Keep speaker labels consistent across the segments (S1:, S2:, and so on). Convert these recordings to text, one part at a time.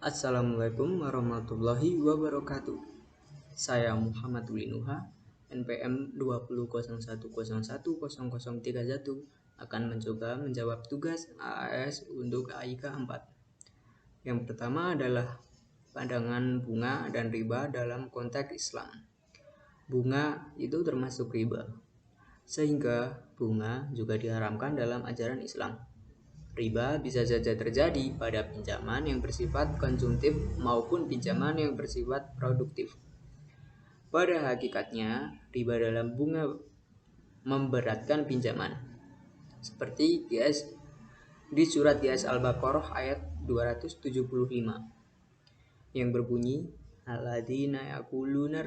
S1: Assalamualaikum warahmatullahi wabarakatuh. Saya Muhammad Winuha, NPM 2001010031 akan mencoba menjawab tugas AAS untuk AIK 4. Yang pertama adalah pandangan bunga dan riba dalam konteks Islam. Bunga itu termasuk riba, sehingga bunga juga diharamkan dalam ajaran Islam. Riba bisa saja terjadi pada pinjaman yang bersifat konsumtif maupun pinjaman yang bersifat produktif. Pada hakikatnya, riba dalam bunga memberatkan pinjaman. Seperti di surat GS Al-Baqarah ayat 275 yang berbunyi alladzina yaquluna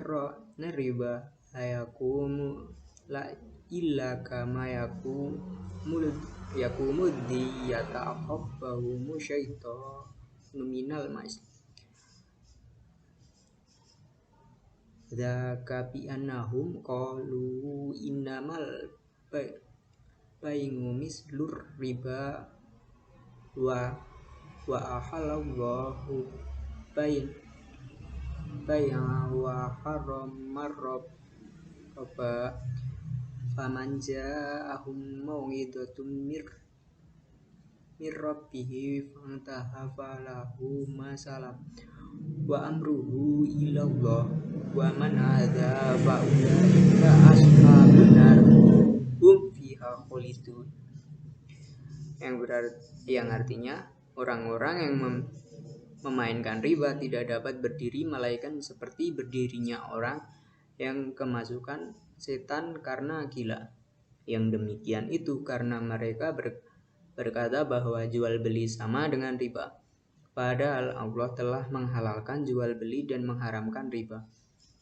S1: riba la yaqumu la illa kama yaqumud yata'aqabbahu syaitanu minal mas. Dzaka bi annahum qalu innamal bai'u mislur riba wa ahallallahu bai'a wa harrama riba faman ja'ahum mau'izatun mir rabbihi fantaha falahu ma salam wa amruhu ilallah wa man hadza fa ulaika ashabun nar hum fiha khalidun. Yang artinya orang-orang yang memainkan riba tidak dapat berdiri melainkan seperti berdirinya orang yang kemasukan setan karena gila. Yang demikian itu karena mereka berkata bahwa jual beli sama dengan riba. Padahal Allah telah menghalalkan jual beli dan mengharamkan riba.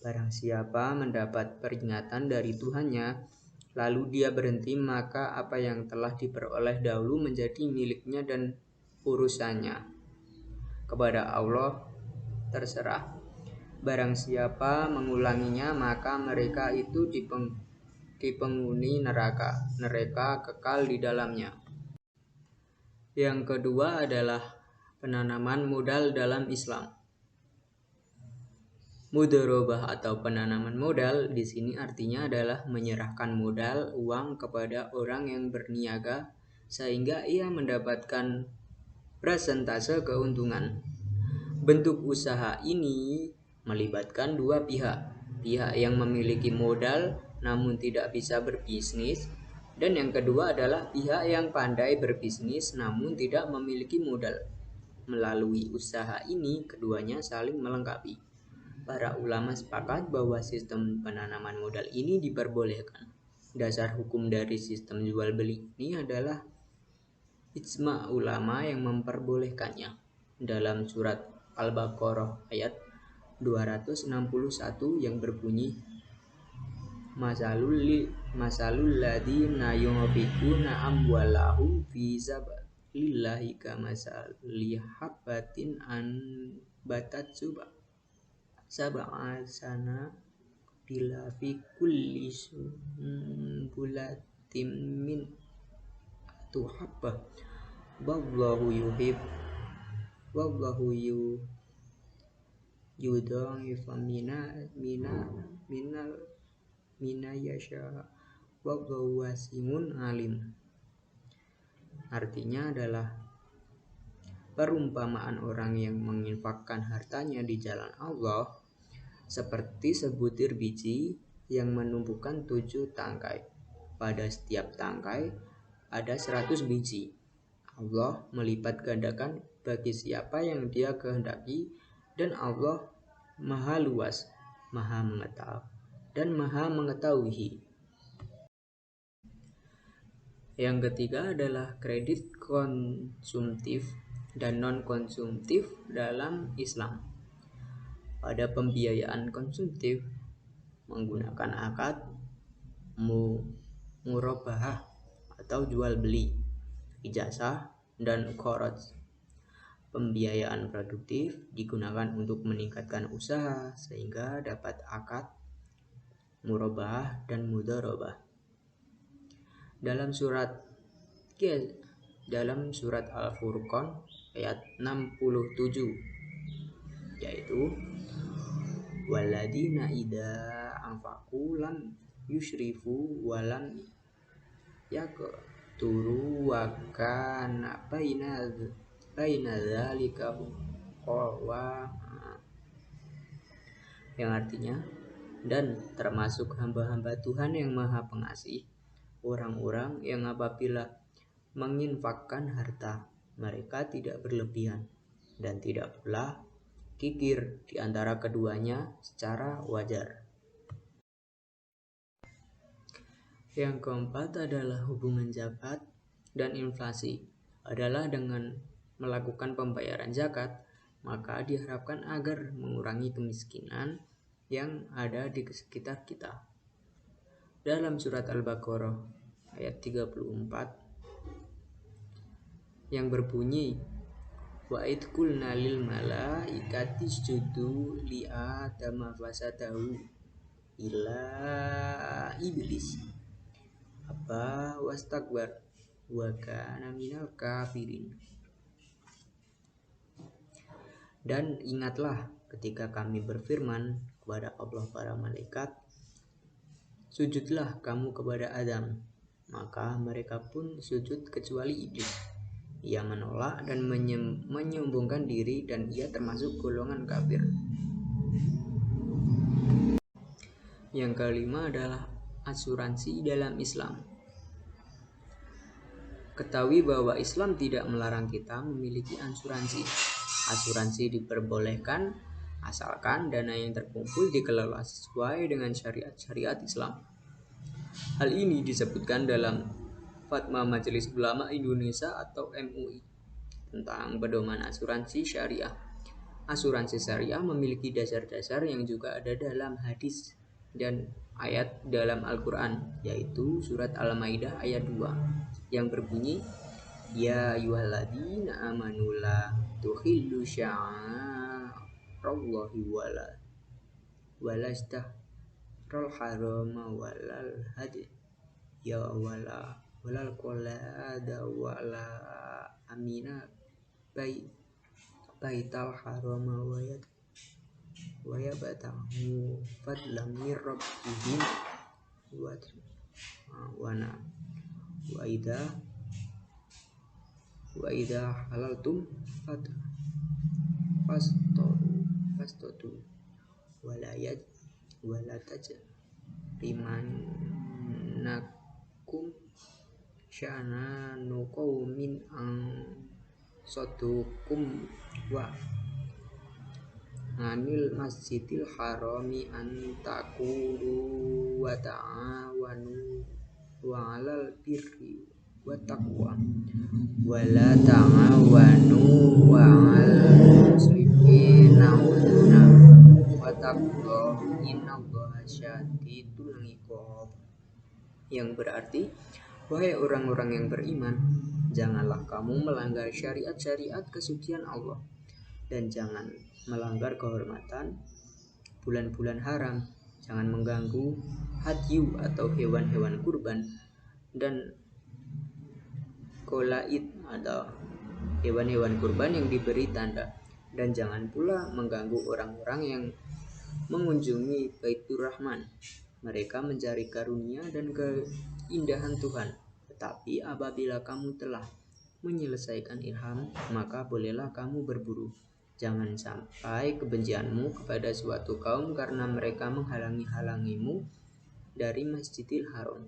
S1: Barang siapa mendapat peringatan dari Tuhannya, lalu dia berhenti, maka apa yang telah diperoleh dahulu menjadi miliknya dan urusannya kepada Allah terserah. Barang siapa mengulanginya, maka mereka itu dipenghuni neraka kekal di dalamnya. Yang kedua adalah penanaman modal dalam Islam. Mudharabah atau penanaman modal di sini artinya adalah menyerahkan modal uang kepada orang yang berniaga sehingga ia mendapatkan persentase keuntungan. Bentuk usaha ini melibatkan dua pihak yang memiliki modal namun tidak bisa berbisnis, dan yang kedua adalah pihak yang pandai berbisnis namun tidak memiliki modal. Melalui usaha ini, keduanya saling melengkapi. Para ulama sepakat bahwa sistem penanaman modal ini diperbolehkan. Dasar hukum dari sistem jual beli ini adalah ijma' ulama yang memperbolehkannya. Dalam surat Al-Baqarah ayat 261 yang berbunyi masalul ladzina yunfiquna amwalahum fi sabilillahi kamasali habbatin anbatat sab'a sana bila fi kulli sunbulatin min tuhabbah wallahu yudha'ifu mina yasha wallahu wasi'un alim. Artinya adalah perumpamaan orang yang menginfakkan hartanya di jalan Allah seperti sebutir biji yang menumbuhkan 7 tangkai. Pada setiap tangkai ada 100 biji. Allah melipat gandakan bagi siapa yang Dia kehendaki, dan Allah Maha luas, Maha mengetahui. Yang ketiga adalah kredit konsumtif dan non-konsumtif dalam Islam. Pada pembiayaan konsumtif menggunakan akad murabahah atau jual beli, ijazah, dan qoroz. Pembiayaan produktif digunakan untuk meningkatkan usaha sehingga dapat akad murabahah dan mudharabah. Dalam surat Al-Furqan ayat 67 yaitu waladina idza anfaqu lam yusyrifu walam yaqturu wa kana baina dzalika qawama, yang artinya, dan termasuk hamba-hamba Tuhan yang Maha Pengasih, orang-orang yang apabila menginfakkan harta, mereka tidak berlebihan dan tidak pula kikir di antara keduanya secara wajar. Yang keempat adalah hubungan zakat dan inflasi. Adalah dengan melakukan pembayaran zakat, maka diharapkan agar mengurangi kemiskinan yang ada di sekitar kita. Dalam surat Al-Baqarah ayat 34 yang berbunyi, wa id qulna lil malaikati isjudu li adama fasadahu illa iblis aba wastakbar wa kana minal kafirin. Dan ingatlah ketika kami berfirman kepada Allah para malaikat, sujudlah kamu kepada Adam, maka mereka pun sujud kecuali iblis. Ia menolak dan menyombongkan diri, dan ia termasuk golongan kafir. Yang kelima adalah asuransi dalam Islam. Ketahui bahwa Islam tidak melarang kita memiliki asuransi. Asuransi diperbolehkan asalkan dana yang terkumpul dikelola sesuai dengan syariat-syariat Islam. Hal ini disebutkan dalam Fatwa Majelis Ulama Indonesia atau MUI tentang pedoman asuransi syariah. Asuransi syariah memiliki dasar-dasar yang juga ada dalam hadis dan ayat dalam Al-Quran, yaitu surat Al-Maidah ayat 2 yang berbunyi, ya ayyuhalladzina amanu la tuhillu sya'arallahi wala istahral harama walal hadi ya walal qolada wala amina baital harama wa yabtahu fadlam mir rabbihim wa idza halaltum fastotu wala tajrimannakum sya'nanu qaumin an sadukum wa anil masjidil harami an taqulu wa ta'awanu wa 'alal birri wa taqwa wa la ta'awanu wa 'alal muslimina wa taqwa innallaha syadidul 'iqab. Yang berarti, wahai orang-orang yang beriman, janganlah kamu melanggar syariat-syariat kesucian Allah, dan jangan melanggar kehormatan bulan-bulan haram, jangan mengganggu hadyu atau hewan-hewan kurban, dan qolaid atau hewan-hewan kurban yang diberi tanda, dan jangan pula mengganggu orang-orang yang mengunjungi Baitur Rahman. Mereka mencari karunia dan keindahan Tuhan. Tetapi apabila kamu telah menyelesaikan ihram, maka bolehlah kamu berburu. Jangan sampai kebencianmu kepada suatu kaum karena mereka menghalangimu dari Masjidil Haram,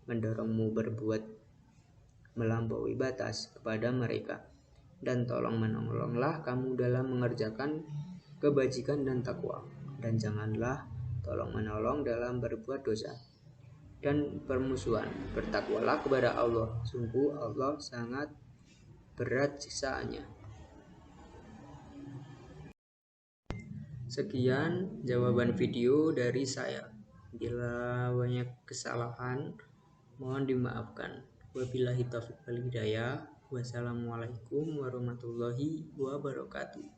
S1: mendorongmu berbuat melampaui batas kepada mereka. Dan tolong menolonglah kamu dalam mengerjakan kebajikan dan takwa, dan janganlah tolong menolong dalam berbuat dosa dan permusuhan. Bertakwalah kepada Allah, sungguh Allah sangat berat siksaannya. Sekian jawaban video dari saya. Bila banyak kesalahan, mohon dimaafkan. Wabillahi taufiq wal hidayah. Wassalamualaikum warahmatullahi wabarakatuh.